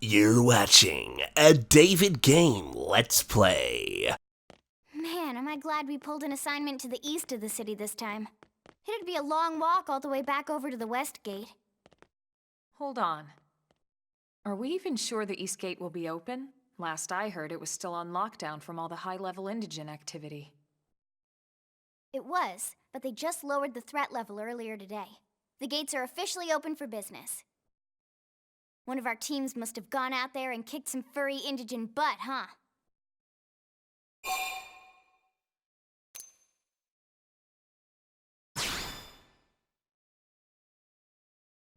You're watching a David Game Let's Play. Man, am I glad we pulled an assignment to the east of the city this time. It'd be a long walk all the way back over to the west gate. Hold on. Are we even sure the East Gate will be open? Last I heard, it was still on lockdown from all the high-level indigent activity. It was, but they just lowered the threat level earlier today. The gates are officially open for business. One of our teams must have gone out there and kicked some furry indigent butt, huh?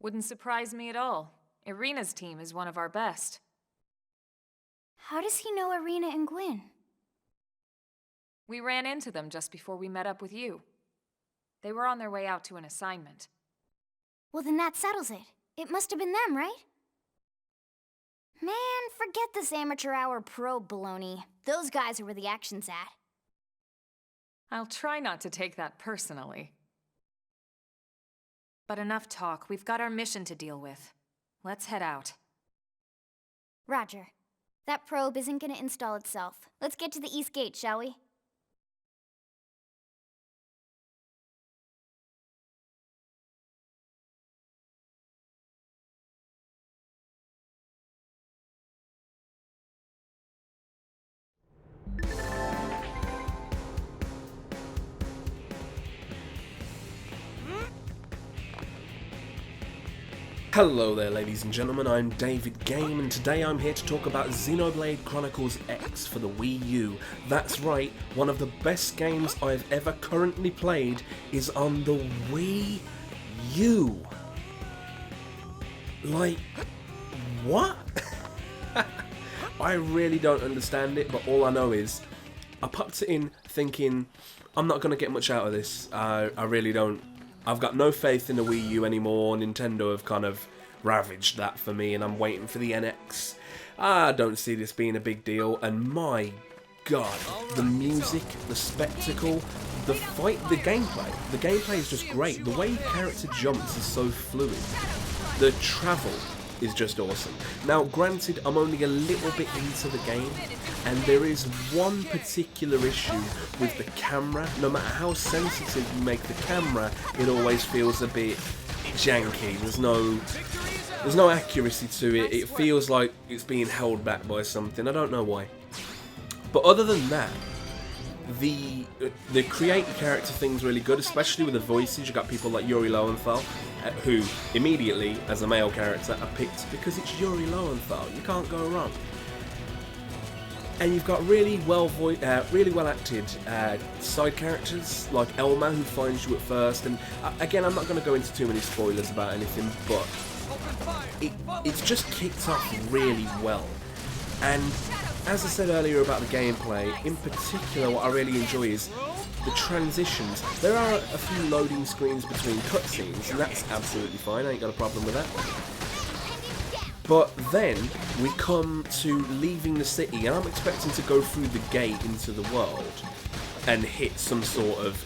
Wouldn't surprise me at all. Irina's team is one of our best. How does he know Irina and Gwyn? We ran into them just before we met up with you. They were on their way out to an assignment. Well, then that settles it. It must have been them, right? Man, forget this amateur hour probe baloney. Those guys are where the action's at. I'll try not to take that personally. But enough talk. We've got our mission to deal with. Let's head out. Roger. That probe isn't gonna install itself. Let's get to the East Gate, shall we? Hello there, ladies and gentlemen, I'm David Game, and today I'm here to talk about Xenoblade Chronicles X for the Wii U. That's right, one of the best games I've ever currently played is on the Wii U. Like, what? I really don't understand it, but all I know is I popped it in thinking I'm not going to get much out of this. I really don't. I've got no faith in the Wii U anymore. Nintendo have kind of ravaged that for me, and I'm waiting for the NX. I don't see this being a big deal, and my god, the music, the spectacle, the fight, the gameplay. The gameplay is just great. The way character jumps is so fluid. The travel is just awesome. Now, granted, I'm only a little bit into the game, and there is one particular issue with the camera. No matter how sensitive you make the camera, it always feels a bit janky. There's no accuracy to it. It feels like it's being held back by something. I don't know why. But other than that, the create character thing's really good, especially with the voices. You got people like Yuri Lowenthal, who immediately, as a male character, are picked because it's Yuri Lowenthal. You can't go wrong. And you've got really well acted side characters like Elma, who finds you at first. And again, I'm not going to go into too many spoilers about anything, but it's just kicked off really well. And as I said earlier about the gameplay, in particular, what I really enjoy is the transitions. There are a few loading screens between cutscenes, and that's absolutely fine. I ain't got a problem with that. But then we come to leaving the city, and I'm expecting to go through the gate into the world and hit some sort of,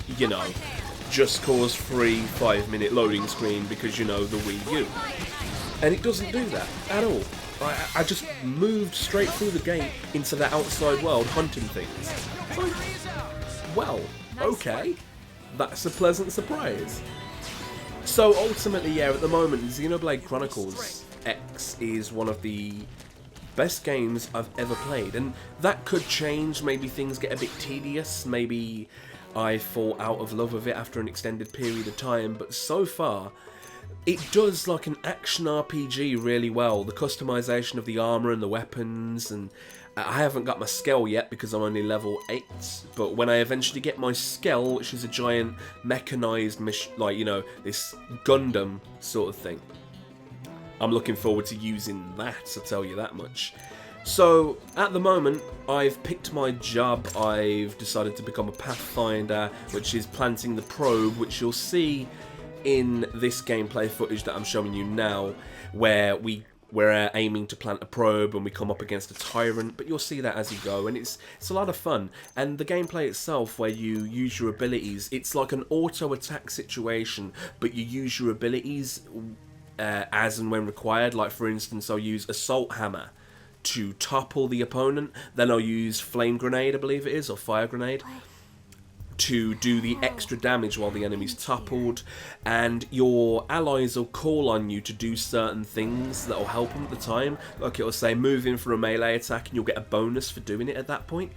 Just Cause free 5-minute loading screen because, the Wii U. And it doesn't do that at all. I just moved straight through the gate into the outside world hunting things. Well, okay. That's a pleasant surprise. So ultimately, yeah, at the moment, Xenoblade Chronicles X is one of the best games I've ever played, and that could change. Maybe things get a bit tedious, maybe I fall out of love with it after an extended period of time, but so far it does like an action RPG really well. The customization of the armor and the weapons, and I haven't got my Skell yet because I'm only level 8, but when I eventually get my Skell, which is a giant mechanized, this Gundam sort of thing, I'm looking forward to using that, I'll tell you that much. So, at the moment, I've picked my job. I've decided to become a Pathfinder, which is planting the probe, which you'll see in this gameplay footage that I'm showing you now, where we're aiming to plant a probe and we come up against a tyrant, but you'll see that as you go, and it's a lot of fun. And the gameplay itself, where you use your abilities, it's like an auto attack situation, but you use your abilities as and when required. Like, for instance, I'll use Assault Hammer to topple the opponent. Then I'll use Flame Grenade, I believe it is, or Fire Grenade, to do the extra damage while the enemy's toppled. And your allies will call on you to do certain things that will help them at the time. Like, it'll say, move in for a melee attack, and you'll get a bonus for doing it at that point.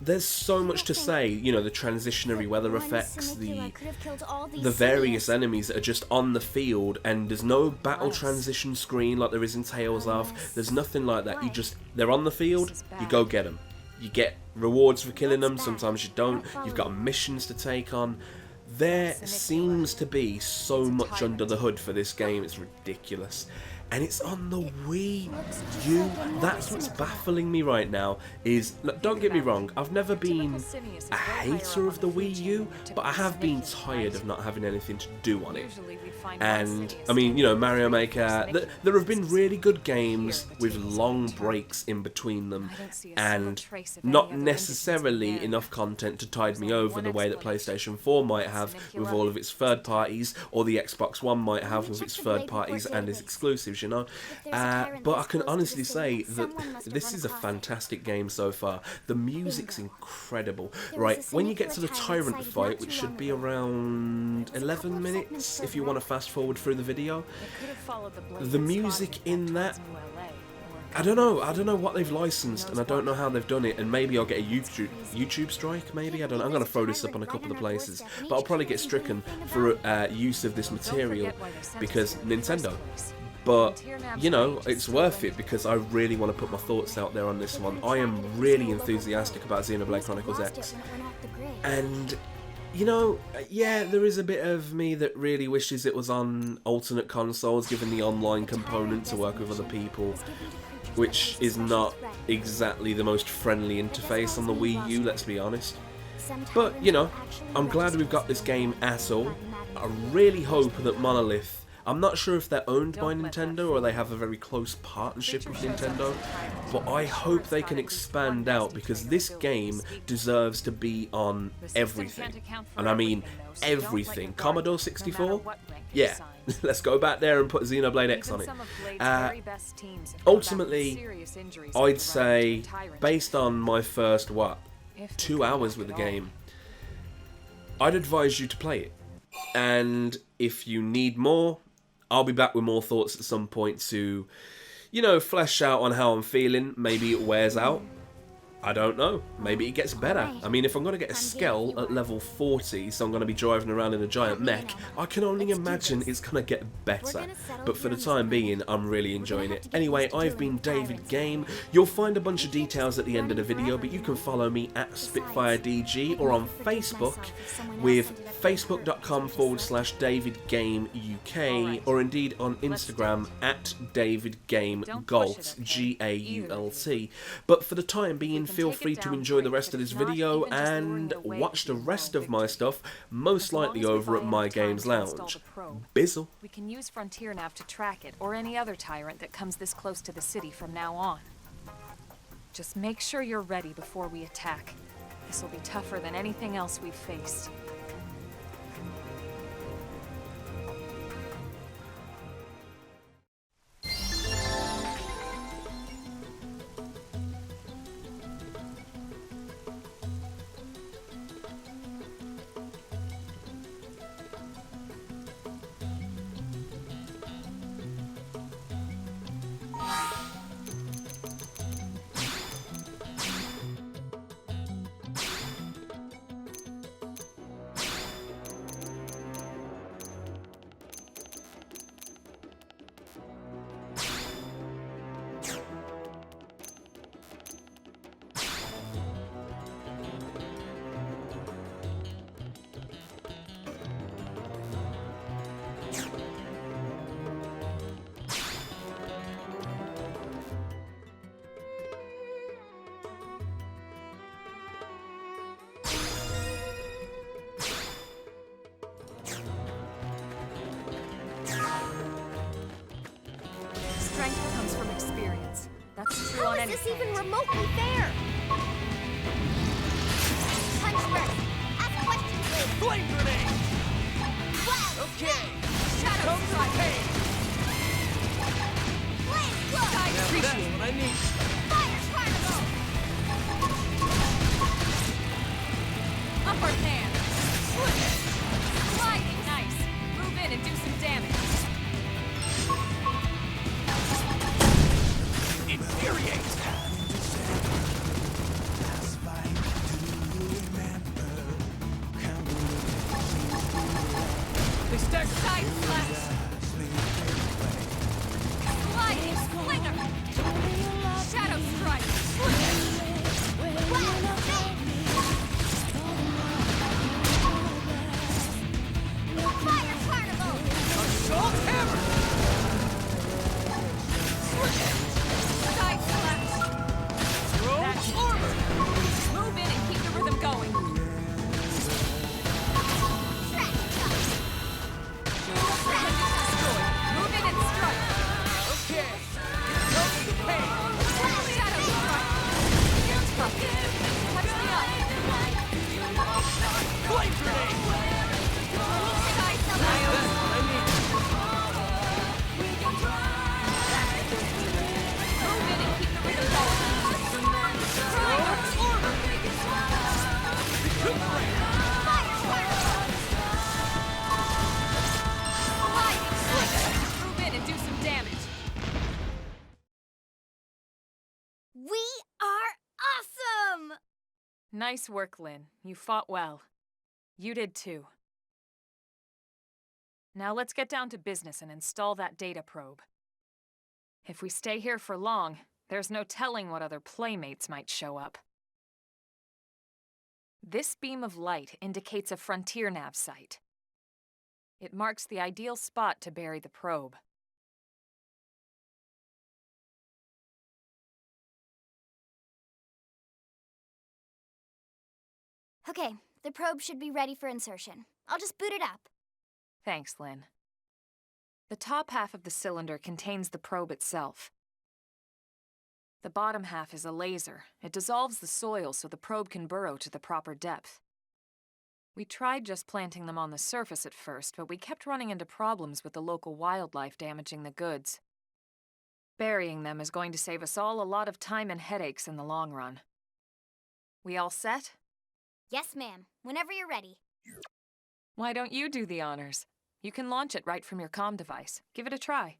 There's so much to say, you know, the transitionary weather effects, the various enemies that are just on the field, and there's no battle transition screen like there is in Tales of. There's nothing like that. They're on the field, you go get them. You get rewards for killing them, sometimes you don't. You've got missions to take on. There seems to be so much under the hood for this game, it's ridiculous. And it's on the Wii U. That's what's baffling me right now. Is, look, don't get me wrong, I've never been a hater of the Wii U, but I have been tired of not having anything to do on it. And, I mean, you know, Mario Maker, there have been really good games with long breaks in between them, and not necessarily enough content to tide me over the way that PlayStation 4 might have with all of its third parties, or the Xbox One might have with its third parties and its exclusives, you know. But I can honestly say that this is a fantastic game so far. The music's incredible. Right, when you get to the Tyrant fight, which should be around 11 minutes if you want to fast forward through the video, the music in that, I don't know what they've licensed, and I don't know how they've done it, and maybe I'll get a YouTube strike, maybe, I don't know. I'm going to throw this up on a couple of places, but I'll probably get stricken for use of this material because Nintendo. But, you know, it's worth it because I really want to put my thoughts out there on this one. I am really enthusiastic about Xenoblade Chronicles X. And, you know, yeah, there is a bit of me that really wishes it was on alternate consoles, given the online component to work with other people, which is not exactly the most friendly interface on the Wii U, let's be honest. But, you know, I'm glad we've got this game at all. I really hope that Monolith, I'm not sure if they're owned by Nintendo or they have a very close partnership with Nintendo, but I hope they can expand out because this game deserves to be on everything. And I mean everything. Commodore 64? Yeah, let's go back there and put Xenoblade X on it. Ultimately, I'd say, based on my first, 2 hours with the game, I'd advise you to play it. And if you need more, I'll be back with more thoughts at some point to, you know, flesh out on how I'm feeling. Maybe it wears out. I don't know. Maybe it gets better. I mean, if I'm going to get a Skell at level 40, so I'm going to be driving around in a giant mech, I can only imagine it's going to get better. But for the time being, I'm really enjoying it. Anyway, I've been David Game. You'll find a bunch of details at the end of the video, but you can follow me at SpitfireDG or on Facebook with facebook.com/DavidGameUK, or indeed on Instagram at DavidGameGalt, G-A-U-L-T. But for the time being, feel free to enjoy the rest of this video and watch the rest of my stuff, most likely over at My Games Lounge. Bizzle. We can use Frontier Nav to track it, or any other tyrant that comes this close to the city from now on. Just make sure you're ready before we attack. This will be tougher than anything else we've faced. Strength comes from experience. That's true on anything. How is this even remotely fair? Punch first. Ask questions later. Flame grenade! Wow! Okay, Shadow comes the strike. pain! Appreciate it. I need. Fire Carnival! Upward hand. Sliding nice. Move in and do some damage. Infuriate! They stack. Side slash. Sliding slinger. Shadow strike. Fire Carnival! Assault hammer! Side slash. That's armor. Move in and keep the rhythm going. Destroy. Move in and strike. Okay. Here comes the pain. Shadow strike. Touch me up. Flame grenade! Side That's slash. what I need. Move in and keep the rhythm going. Strider. Armor! Recuperate! Sliding slinger. Move in and do some damage. We are awesome! Nice work, Lynn. You fought well. You did too. Now let's get down to business and install that data probe. If we stay here for long, there's no telling what other playmates might show up. This beam of light indicates a frontier nav site. It marks the ideal spot to bury the probe. Okay, the probe should be ready for insertion. I'll just boot it up. Thanks, Lynn. The top half of the cylinder contains the probe itself. The bottom half is a laser. It dissolves the soil so the probe can burrow to the proper depth. We tried just planting them on the surface at first, but we kept running into problems with the local wildlife damaging the goods. Burying them is going to save us all a lot of time and headaches in the long run. We all set? Yes, ma'am. Whenever you're ready. Why don't you do the honors? You can launch it right from your comm device. Give it a try.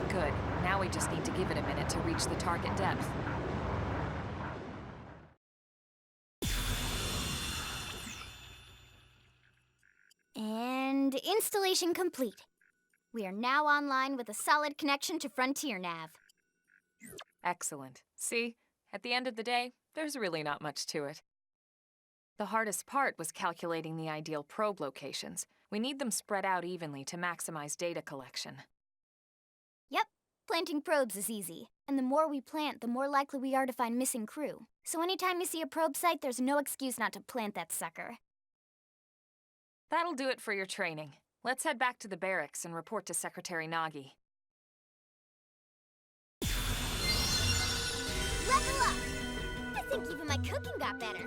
Good. Now we just need to give it a minute to reach the target depth. And installation complete. We are now online with a solid connection to Frontier Nav. Excellent. See? At the end of the day, there's really not much to it. The hardest part was calculating the ideal probe locations. We need them spread out evenly to maximize data collection. Yep, planting probes is easy. And the more we plant, the more likely we are to find missing crew. So anytime you see a probe site, there's no excuse not to plant that sucker. That'll do it for your training. Let's head back to the barracks and report to Secretary Nagi. Level up! I think even my cooking got better.